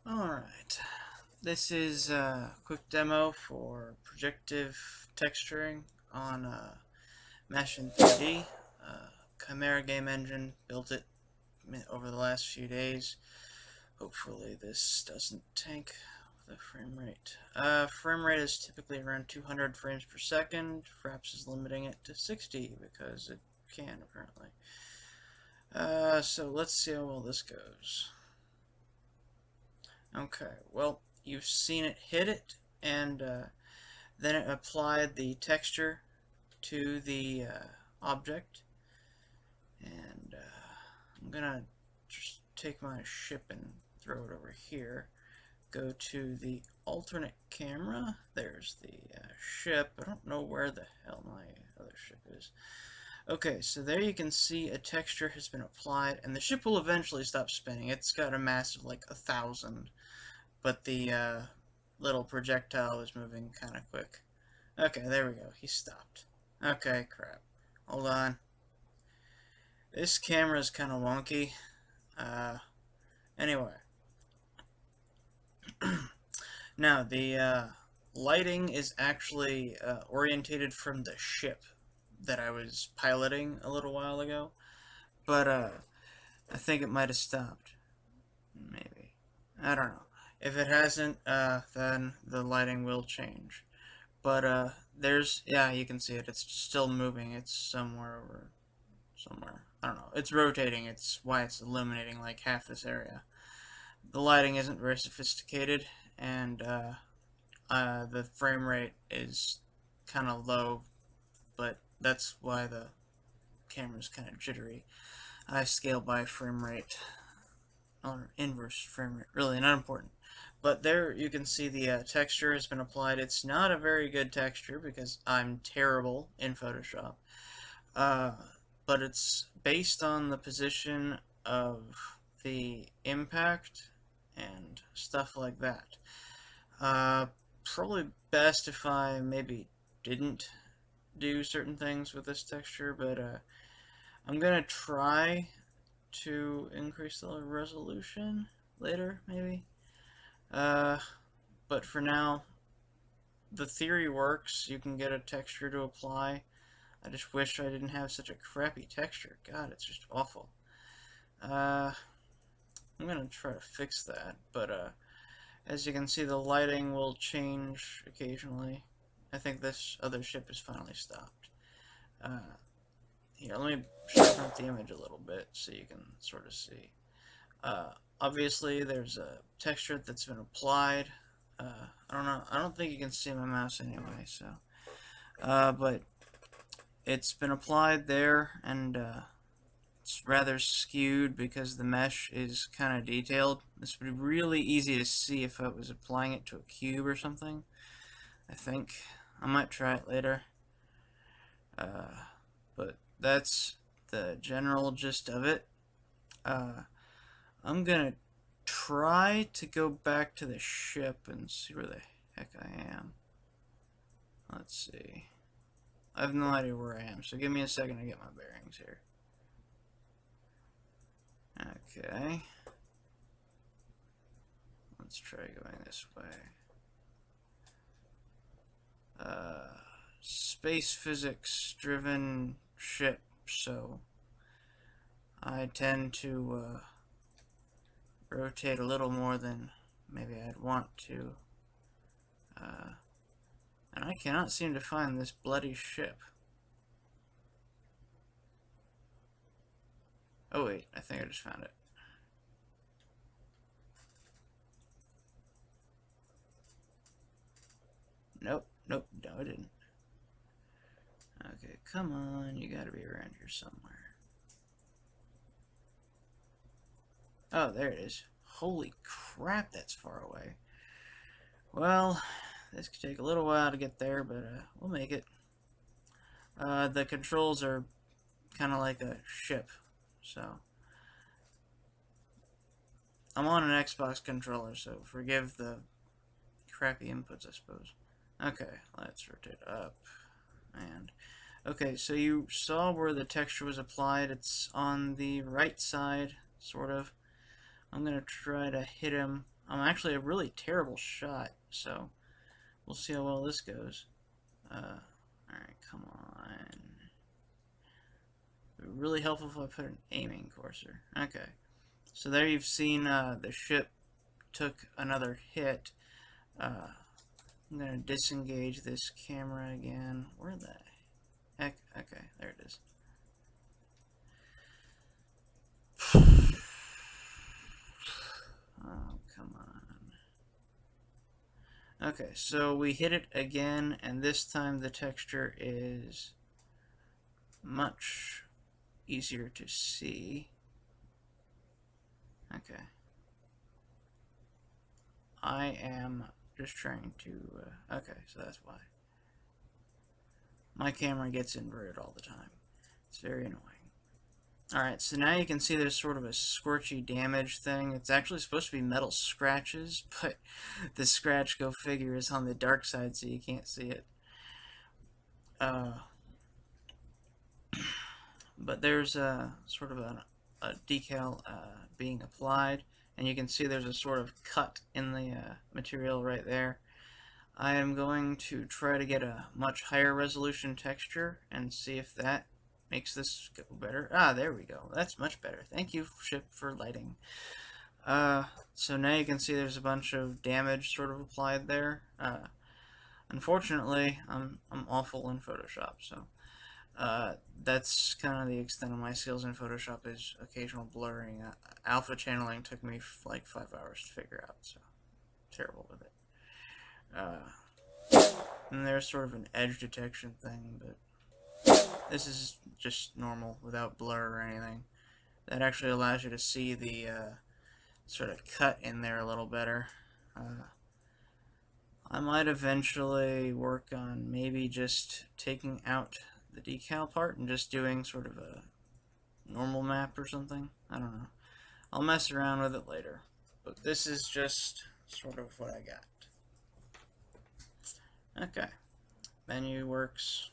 Alright, this is a quick demo for projective texturing on Mesh in 3D. Chimera game engine built it over the last few days. Hopefully this doesn't tank the frame rate. Frame rate is typically around 200 frames per second. Fraps is limiting it to 60 because it can apparently. So let's see how well this goes. Okay, well, you've seen it hit it, and then it applied the texture to the object. And I'm gonna just take my ship and throw it over here. Go to the alternate camera. There's the ship. I don't know where the hell my other ship is. Okay, so there you can see a texture has been applied, and the ship will eventually stop spinning. It's got a mass of like 1,000. But the little projectile is moving kind of quick. Okay, there we go. He stopped. Okay, crap. Hold on. This camera is kind of wonky. Anyway. Now, the lighting is actually orientated from the ship that I was piloting a little while ago. But I think it might have stopped. Maybe. I don't know. If it hasn't, then the lighting will change. But yeah, you can see it. It's still moving. It's somewhere over somewhere. I don't know. It's rotating. It's why it's illuminating like half this area. The lighting isn't very sophisticated, and the frame rate is kind of low, but that's why the camera's kind of jittery. I scale by frame rate, or inverse frame rate. Really not important. But there you can see the texture has been applied. It's not a very good texture because I'm terrible in Photoshop. But it's based on the position of the impact and stuff like that. Probably best if I maybe didn't do certain things with this texture, but I'm gonna try to increase the resolution later, maybe. But for now, the theory works. You can get a texture to apply. I just wish I didn't have such a crappy texture. God, it's just awful. I'm gonna try to fix that, but as you can see, the lighting will change occasionally. I think this other ship is finally stopped. Here, let me sharpen up the image a little bit so you can sort of see. Obviously, there's a texture that's been applied. I don't know. I don't think you can see my mouse anyway, so. But it's been applied there, and it's rather skewed because the mesh is kind of detailed. This would be really easy to see if I was applying it to a cube or something. I think. I might try it later. But that's the general gist of it. I'm gonna try to go back to the ship and see where the heck I am. Let's see. I have no idea where I am, so give me a second to get my bearings here. Okay. Let's try going this way. Space physics driven ship, so I tend to rotate a little more than maybe I'd want to. And I cannot seem to find this bloody ship. Oh wait, I think I just found it. Nope, no I didn't. Okay, come on, you gotta be around here somewhere. Oh, there it is. Holy crap, that's far away. Well, this could take a little while to get there, but we'll make it. The controls are kind of like a ship, so. I'm on an Xbox controller, so forgive the crappy inputs, I suppose. Okay, let's rotate up. And okay, so you saw where the texture was applied. It's on the right side, sort of. I'm gonna try to hit him I'm actually a really terrible shot, so we'll see how well this goes. Alright, come on. It'd be really helpful if I put an aiming cursor. Okay. So there you've seen the ship took another hit. I'm going to disengage this camera again. Where the heck? Okay, there it is. Oh, come on. Okay, so we hit it again, and this time the texture is much easier to see. Okay. I am just trying to... okay, so that's why. My camera gets inverted all the time. It's very annoying. Alright, so now you can see there's sort of a scorchy damage thing. It's actually supposed to be metal scratches, but the scratch, go figure, is on the dark side, so you can't see it. But there's a sort of a decal being applied, and you can see there's a sort of cut in the material right there. I am going to try to get a much higher resolution texture and see if that makes this go better. Ah, there we go. That's much better. Thank you, ship, for lighting. So now you can see there's a bunch of damage sort of applied there. Unfortunately, I'm awful in Photoshop, so that's kind of the extent of my skills in Photoshop, is occasional blurring. Alpha channeling took me like 5 hours to figure out, so terrible with it. And there's sort of an edge detection thing, but this is just normal without blur or anything. That actually allows you to see the sort of cut in there a little better. I might eventually work on maybe just taking out the decal part and just doing sort of a normal map or something. I don't know. I'll mess around with it later. But this is just sort of what I got. Okay. Menu works.